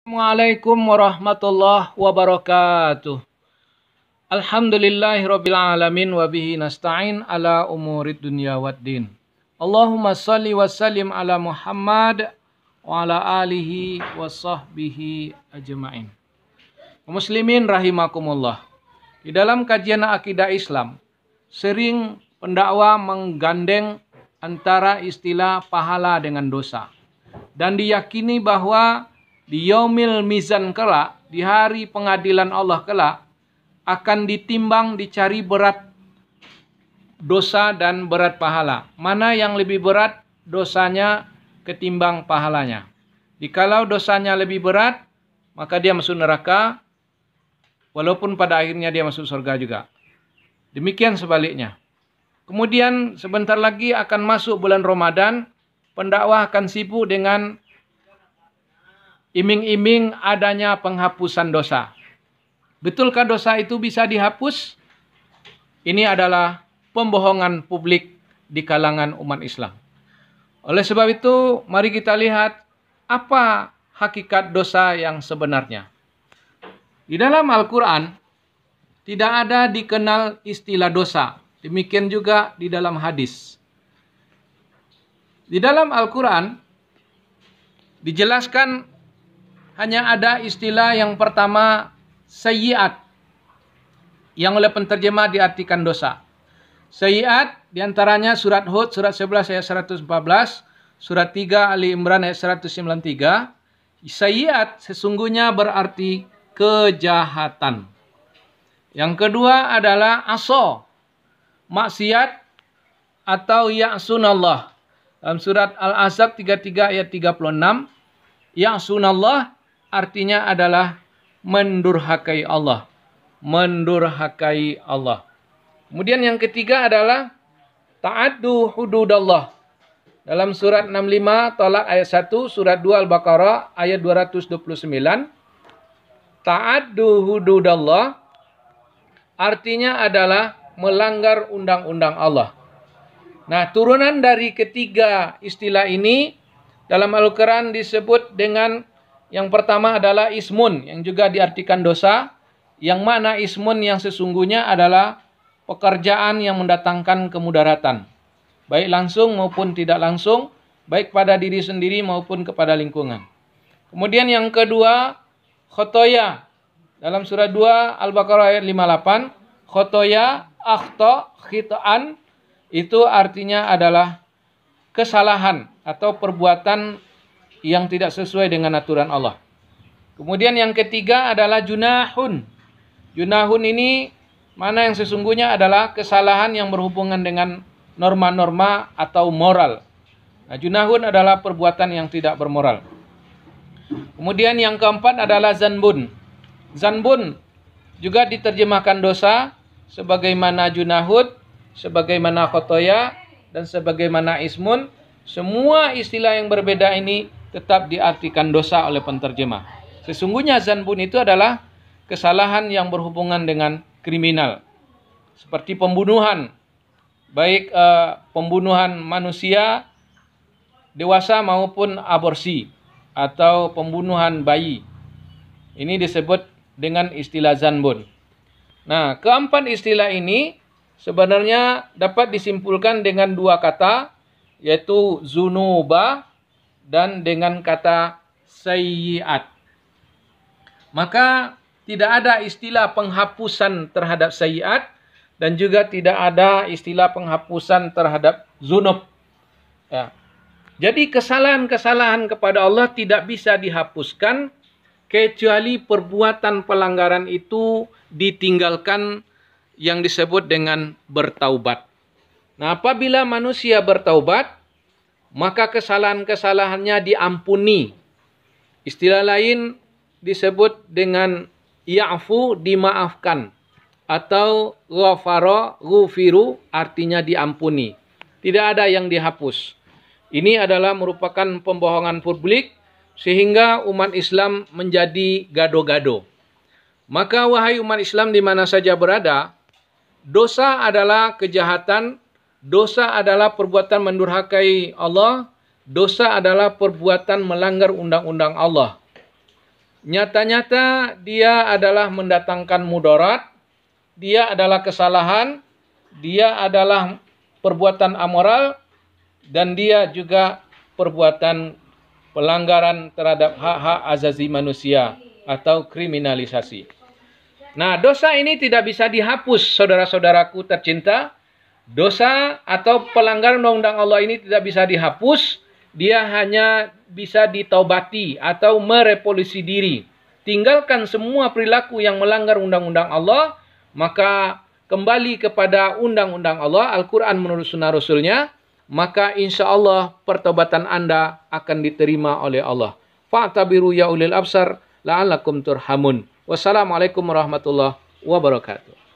Assalamualaikum warahmatullahi wabarakatuh. Alhamdulillahirabbil alamin wa bihi nasta'in ala umurid dunya waddin. Allahumma shalli wa sallim ala Muhammad wa ala alihi wa sahbihi ajma'in. Muslimin rahimakumullah. Di dalam kajian akidah Islam, sering pendakwa menggandeng antara istilah pahala dengan dosa. Dan diyakini bahwa di yaumil mizan kelak, di hari pengadilan Allah kelak, akan ditimbang, dicari berat dosa dan berat pahala. Mana yang lebih berat dosanya ketimbang pahalanya. Jikalau dosanya lebih berat, maka dia masuk neraka, walaupun pada akhirnya dia masuk surga juga. Demikian sebaliknya. Kemudian sebentar lagi akan masuk bulan Ramadan, pendakwah akan sibuk dengan iming-iming adanya penghapusan dosa. Betulkah dosa itu bisa dihapus? Ini adalah pembohongan publik di kalangan umat Islam. Oleh sebab itu, mari kita lihat apa hakikat dosa yang sebenarnya. Di dalam Al-Quran, tidak ada dikenal istilah dosa. Demikian juga di dalam hadis. Di dalam Al-Quran, dijelaskan hanya ada istilah yang pertama, sayyiat, yang oleh penterjemah diartikan dosa. Sayyiat diantaranya surat Hud, surat 11 ayat 114, surat 3 Ali Imran ayat 193. Sayyiat sesungguhnya berarti kejahatan. Yang kedua adalah aso, maksiat atau ya'sunallah. Dalam surat Al-Ahzab 33 ayat 36, ya'sunallah artinya adalah mendurhakai Allah. Mendurhakai Allah. Kemudian yang ketiga adalah ta'addu hududallah. Dalam surat 65 Talak ayat 1, surat 2 Al-Baqarah ayat 229. Ta'addu hududallah artinya adalah melanggar undang-undang Allah. Nah, turunan dari ketiga istilah ini dalam Al-Quran disebut dengan yang pertama adalah ismun, yang juga diartikan dosa, yang mana ismun yang sesungguhnya adalah pekerjaan yang mendatangkan kemudaratan, baik langsung maupun tidak langsung, baik pada diri sendiri maupun kepada lingkungan. Kemudian yang kedua, khotoya. Dalam surah 2 Al-Baqarah ayat 58, khotoya, akhto, khita'an, itu artinya adalah kesalahan atau perbuatan yang tidak sesuai dengan aturan Allah. Kemudian yang ketiga adalah junahun. Junahun ini mana yang sesungguhnya adalah kesalahan yang berhubungan dengan norma-norma atau moral. Nah, junahun adalah perbuatan yang tidak bermoral. Kemudian yang keempat adalah zanbun. Zanbun juga diterjemahkan dosa, sebagaimana junahud, sebagaimana khotoya, dan sebagaimana ismun. Semua istilah yang berbeda ini tetap diartikan dosa oleh penterjemah. Sesungguhnya zanbun itu adalah kesalahan yang berhubungan dengan kriminal. Seperti pembunuhan. Baik pembunuhan manusia dewasa maupun aborsi. Atau pembunuhan bayi. Ini disebut dengan istilah zanbun. Nah, keempat istilah ini sebenarnya dapat disimpulkan dengan dua kata, yaitu zunuba dan dengan kata sayyiat. Maka tidak ada istilah penghapusan terhadap sayyiat dan juga tidak ada istilah penghapusan terhadap zunub. Ya. Jadi kesalahan-kesalahan kepada Allah tidak bisa dihapuskan kecuali perbuatan pelanggaran itu ditinggalkan yang disebut dengan bertaubat. Nah, apabila manusia bertaubat, maka kesalahan-kesalahannya diampuni. Istilah lain disebut dengan ya'fu, dimaafkan. Atau ghafara, ghufiru, artinya diampuni. Tidak ada yang dihapus. Ini adalah merupakan pembohongan publik, sehingga umat Islam menjadi gado-gado. Maka wahai umat Islam di mana saja berada, dosa adalah kejahatan, dosa adalah perbuatan mendurhakai Allah, dosa adalah perbuatan melanggar undang-undang Allah. nyata-nyata dia adalah mendatangkan mudarat, dia adalah kesalahan, dia adalah perbuatan amoral, dan dia juga perbuatan pelanggaran terhadap hak-hak asasi manusia atau kriminalisasi. Nah, dosa ini tidak bisa dihapus, saudara-saudaraku tercinta. Dosa atau pelanggaran undang-undang Allah ini tidak bisa dihapus, dia hanya bisa ditaubati atau merevolusi diri. Tinggalkan semua perilaku yang melanggar undang-undang Allah, maka kembali kepada undang-undang Allah, Al-Quran menurut sunnah Rasulnya, maka insya Allah pertobatan Anda akan diterima oleh Allah. Fa'tabiru ya ulil absar la'allakum turhamun. Wassalamualaikum warahmatullahi wabarakatuh.